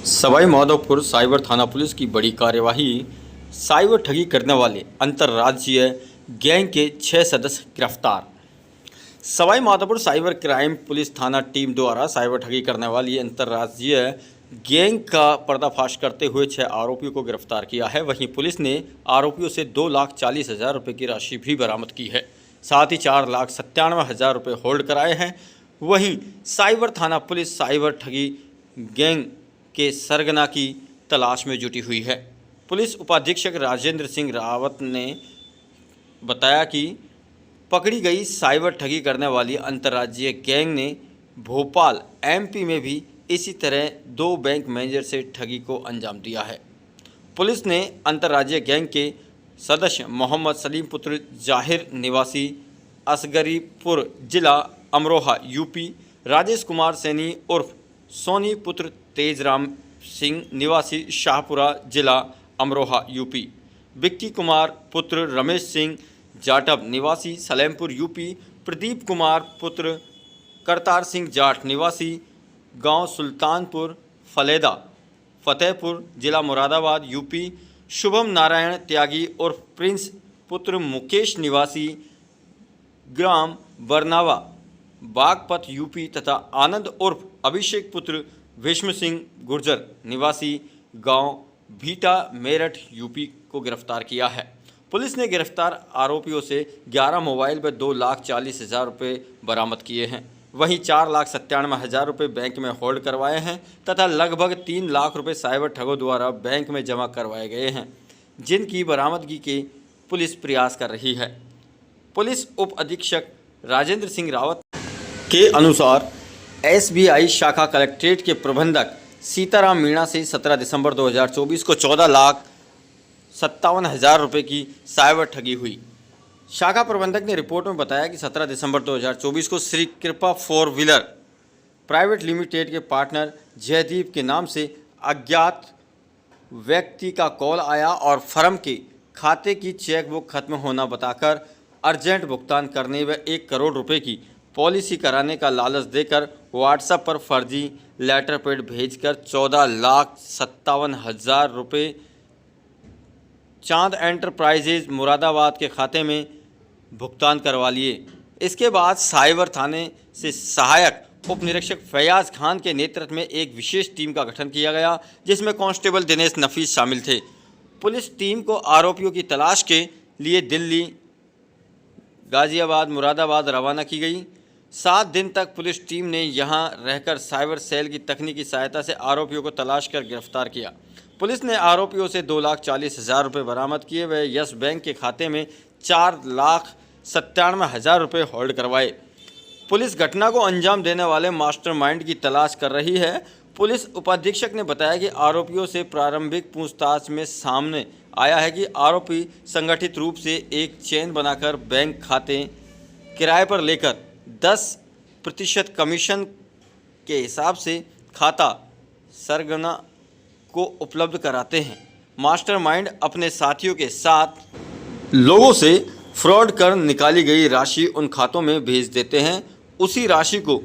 Sawai Madhopur cyber थाना police की बड़ी कार्यवाही। साइबर ठगी करने वाले अंतर्राज्यीय गैंग के 6 सदस्य गिरफ्तार। Sawai Madhopur cyber crime police थाना टीम द्वारा साइबर ठगी करने वाली अंतर्राज्यीय गैंग का पर्दाफाश करते हुए 6 आरोपियों को गिरफ्तार किया है। वहीं पुलिस ने आरोपियों से 2,40,000 रुपये की राशि भी बरामद की है। साथ ही 4,97,000 रुपये होल्ड कराए हैं। वहीं साइबर थाना पुलिस साइबर ठगी गैंग के सरगना की तलाश में जुटी हुई है। पुलिस उपाधीक्षक राजेंद्र सिंह रावत ने बताया कि पकड़ी गई साइबर ठगी करने वाली अंतर्राज्यीय गैंग ने भोपाल एमपी में भी इसी तरह 2 बैंक मैनेजर से ठगी को अंजाम दिया है। पुलिस ने अंतर्राज्यीय गैंग के सदस्य मोहम्मद सलीम पुत्र जाहिर निवासी असगरीपुर जिला अमरोहा यूपी, राजेश कुमार सैनी उर्फ सोनी पुत्र तेजराम सिंह निवासी शाहपुरा जिला अमरोहा यूपी, विक्की कुमार पुत्र रमेश सिंह जाटव निवासी सलेमपुर यूपी, प्रदीप कुमार पुत्र करतार सिंह जाट निवासी गांव सुल्तानपुर फलेदा फतेहपुर जिला मुरादाबाद यूपी, शुभम नारायण त्यागी उर्फ प्रिंस पुत्र मुकेश निवासी ग्राम बरनावा बागपत यूपी तथा आनंद उर्फ अभिषेक पुत्र भीष्म सिंह गुर्जर निवासी गांव भीटा मेरठ यूपी को गिरफ्तार किया है। पुलिस ने गिरफ्तार आरोपियों से 11 मोबाइल पर 2,40,000 रुपये बरामद किए हैं। वहीं 4,97,000 रुपये बैंक में होल्ड करवाए हैं तथा लगभग 3 लाख रुपये साइबर ठगों द्वारा बैंक में जमा करवाए गए हैं, जिनकी बरामदगी के पुलिस प्रयास कर रही है। पुलिस उप अधीक्षक राजेंद्र सिंह रावत के अनुसार एसबीआई शाखा कलेक्ट्रेट के प्रबंधक सीताराम मीणा से 17 दिसंबर 2024 को 14,57,000 रुपये की साइबर ठगी हुई। शाखा प्रबंधक ने रिपोर्ट में बताया कि 17 दिसंबर 2024 को श्री कृपा 4 व्हीलर प्राइवेट लिमिटेड के पार्टनर जयदीप के नाम से अज्ञात व्यक्ति का कॉल आया और फर्म के खाते की चेकबुक खत्म होना बताकर अर्जेंट भुगतान करने व 1 करोड़ रुपए की पॉलिसी कराने का लालच देकर व्हाट्सएप पर फर्जी लेटर पैड भेजकर 14,57,000 रुपये चांद एंटरप्राइजेज मुरादाबाद के खाते में भुगतान करवा लिए। इसके बाद साइबर थाने से सहायक उप निरीक्षक फैयाज खान के नेतृत्व में एक विशेष टीम का गठन किया गया, जिसमें कांस्टेबल दिनेश नफीस शामिल थे। पुलिस टीम को आरोपियों की तलाश के लिए दिल्ली, गाजियाबाद, मुरादाबाद रवाना की गई। 7 दिन तक पुलिस टीम ने यहां रहकर साइबर सेल की तकनीकी सहायता से आरोपियों को तलाश कर गिरफ्तार किया। पुलिस ने आरोपियों से 2,40,000 रुपये बरामद किए व यस बैंक के खाते में 4,97,000 रुपये होल्ड करवाए। पुलिस घटना को अंजाम देने वाले मास्टरमाइंड की तलाश कर रही है। पुलिस उपाधीक्षक ने बताया कि आरोपियों से प्रारंभिक पूछताछ में सामने आया है कि आरोपी संगठित रूप से एक चेन बनाकर बैंक खाते किराए पर लेकर 10% कमीशन के हिसाब से खाता सरगना को उपलब्ध कराते हैं। मास्टरमाइंड अपने साथियों के साथ लोगों से फ्रॉड कर निकाली गई राशि उन खातों में भेज देते हैं। उसी राशि को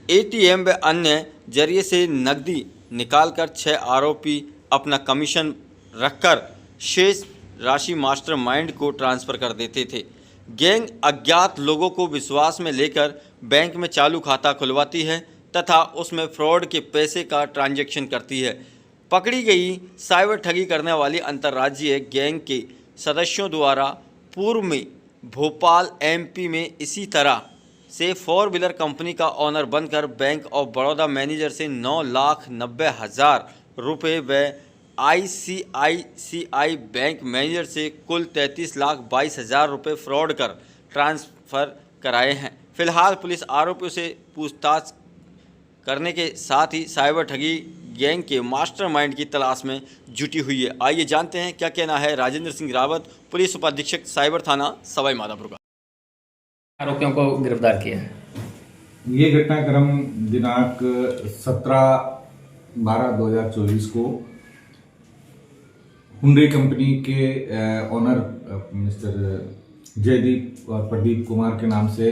एटीएम व अन्य जरिए से नकदी निकालकर 6 आरोपी अपना कमीशन रखकर शेष राशि मास्टरमाइंड को ट्रांसफ़र कर देते थे। गैंग अज्ञात लोगों को विश्वास में लेकर बैंक में चालू खाता खुलवाती है तथा उसमें फ्रॉड के पैसे का ट्रांजैक्शन करती है। पकड़ी गई साइबर ठगी करने वाली अंतर्राज्यीय गैंग के सदस्यों द्वारा पूर्व में भोपाल एमपी में इसी तरह से 4 व्हीलर कंपनी का ऑनर बनकर बैंक ऑफ बड़ौदा मैनेजर से 9,90,000 रुपये व ICICI बैंक मैनेजर से कुल 33,22,000 रुपये फ्रॉड कर ट्रांसफ़र कराए हैं। फिलहाल पुलिस आरोपियों से पूछताछ करने के साथ ही साइबर ठगी गैंग के मास्टरमाइंड की तलाश में जुटी हुई है। आइए जानते हैं क्या कहना है राजेंद्र सिंह रावत, पुलिस उपाधीक्षक साइबर थाना सवाई माधोपुर का। आरोपियों को गिरफ्तार किया है। ये घटनाक्रम दिनांक 17/12/2024 को हुंडई कंपनी के ओनर मिस्टर जयदीप और प्रदीप कुमार के नाम से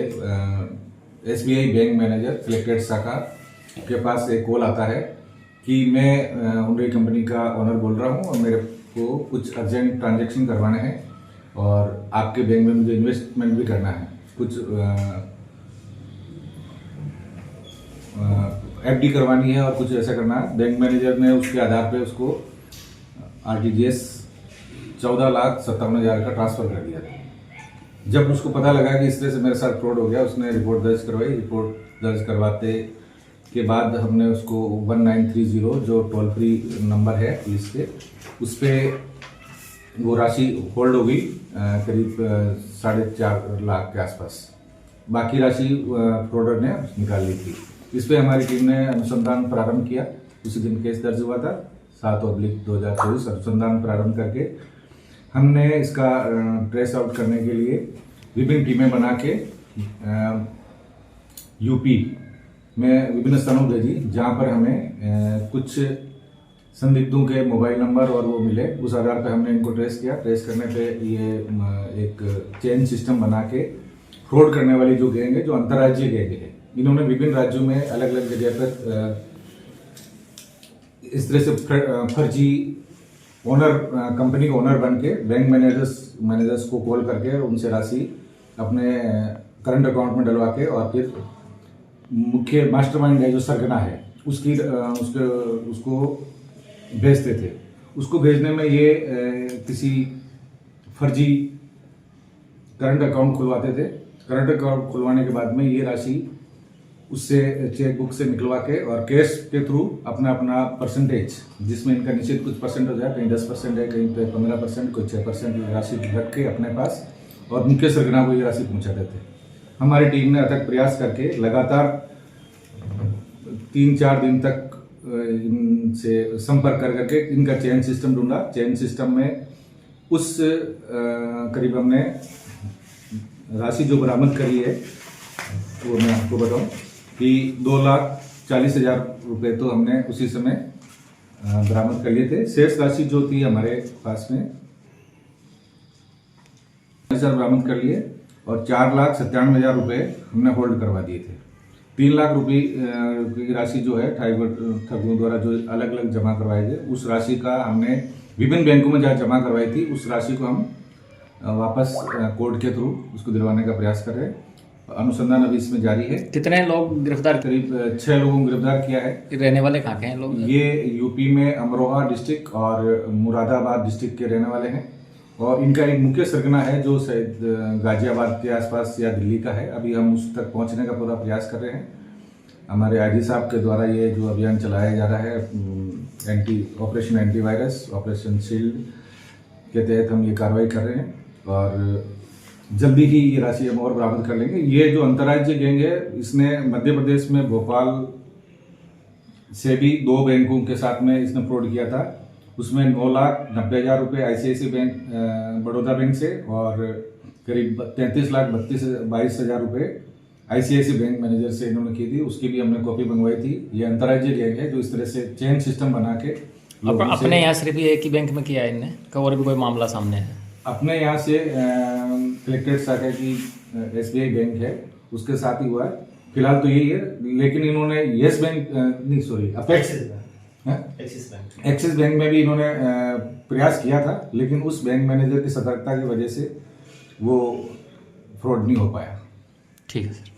एसबीआई बैंक मैनेजर कलेक्ट्रेट शाखा के पास एक कॉल आता है कि मैं हुंडई कंपनी का ओनर बोल रहा हूँ और मेरे को कुछ अर्जेंट ट्रांजैक्शन करवाने हैं और आपके बैंक में मुझे इन्वेस्टमेंट भी करना है, कुछ एफडी करवानी है और कुछ ऐसा करना है। बैंक मैनेजर ने उसके आधार पे उसको आरटीजीएस 14,57,000 का ट्रांसफ़र कर दिया था। जब उसको पता लगा कि इस तरह से मेरे साथ फ्रॉड हो गया, उसने रिपोर्ट दर्ज करवाई। रिपोर्ट दर्ज करवाते के बाद हमने उसको 1930 जो टोल फ्री नंबर है पुलिस के, उस पर वो राशि होल्ड हो गई करीब 4.5 लाख के आसपास। बाकी राशि फ्रॉडर ने निकाल ली थी। इस पर हमारी टीम ने अनुसंधान प्रारंभ किया। उसी दिन केस दर्ज हुआ था 7/2024। अनुसंधान प्रारंभ करके हमने इसका ट्रेस आउट करने के लिए विभिन्न टीमें बना के यूपी में विभिन्न स्थानों भेजी, जहां पर हमें कुछ संदिग्धों के मोबाइल नंबर और वो मिले। उस आधार पर हमने इनको ट्रेस किया। ट्रेस करने पे ये एक चेन सिस्टम बना के फ्रॉड करने वाली जो गैंग है, जो अंतर्राज्यीय गैंग है, इन्होंने विभिन्न राज्यों में अलग अलग जगह पर इस तरह से फर्जी ओनर, कंपनी का ओनर बन के बैंक मैनेजर्स को कॉल करके उनसे राशि अपने करंट अकाउंट में डलवा के और फिर मुख्य मास्टरमाइंड है जो सरगना है उसको भेजते थे। उसको भेजने में ये किसी फर्जी करंट अकाउंट खुलवाते थे। करंट अकाउंट खुलवाने के बाद में ये राशि उससे चेकबुक से निकलवा के और कैश के थ्रू अपना परसेंटेज, जिसमें इनका निश्चित कुछ परसेंट हो जाए, कहीं 10% है, कहीं पे 15%, कोई 6% राशि रख के अपने पास और मुख्य सरगना को ये राशि पहुंचाते थे। हमारी टीम ने अथक प्रयास करके लगातार 3-4 दिन तक इनसे संपर्क करके इनका चेन सिस्टम ढूंढा। चेन सिस्टम में उस करीब हमने राशि जो बरामद करी है वो मैं आपको बताऊं कि 2,40,000 रुपये तो हमने उसी समय बरामद कर लिए थे। शेष राशि जो थी हमारे पास में बरामद कर लिए और 4,97,000 रुपये हमने होल्ड करवा दिए थे। 3 लाख रुपये की राशि जो है ठगों द्वारा जो अलग अलग जमा करवाए गए, उस राशि का हमने विभिन्न बैंकों में जहाँ जमा करवाई थी, उस राशि को हम वापस कोर्ट के थ्रू उसको दिलवाने का प्रयास कर रहे हैं। अनुसंधान अभी इसमें जारी है। कितने लोग गिरफ्तार? करीब 6 लोगों को गिरफ्तार किया है। रहने वाले कहाँ के हैं लोग? ये यूपी में अमरोहा डिस्ट्रिक्ट और मुरादाबाद डिस्ट्रिक्ट के रहने वाले हैं और इनका एक मुख्य सरगना है जो शायद गाजियाबाद के आसपास या दिल्ली का है। अभी हम उस तक पहुंचने का पूरा प्रयास कर रहे हैं। हमारे आईजी साहब के द्वारा ये जो अभियान चलाया जा रहा है, ऑपरेशन एंटीवायरस, ऑपरेशन शील्ड के तहत हम ये कार्रवाई कर रहे हैं और जल्दी ही ये राशि हम और बरामद कर लेंगे। ये जो अंतर्राज्यीय गैंग है, इसने मध्य प्रदेश में भोपाल से भी 2 बैंकों के साथ में इसने फ्रॉड किया था। उसमें 9,90,000 रुपये ICICI बैंक, बड़ौदा बैंक से और करीब 33,32,000 रुपये ICICI बैंक मैनेजर से इन्होंने की थी। उसकी भी हमने कॉपी मंगवाई थी। ये अंतर्राज्यीय गैंग है जो इस तरह से चेन सिस्टम बना के अपने यहाँ सिर्फ एक ही बैंक में किया है इनने, और भी कोई मामला सामने है? अपने यहाँ से कलेक्ट्रेट शाखा की SBI बैंक है, उसके साथ ही हुआ है। फिलहाल तो यही है, लेकिन इन्होंने येस बैंक नहीं सॉरी एक्सिस बैंक में भी इन्होंने प्रयास किया था, लेकिन उस बैंक मैनेजर की सतर्कता की वजह से वो फ्रॉड नहीं हो पाया। ठीक है सर।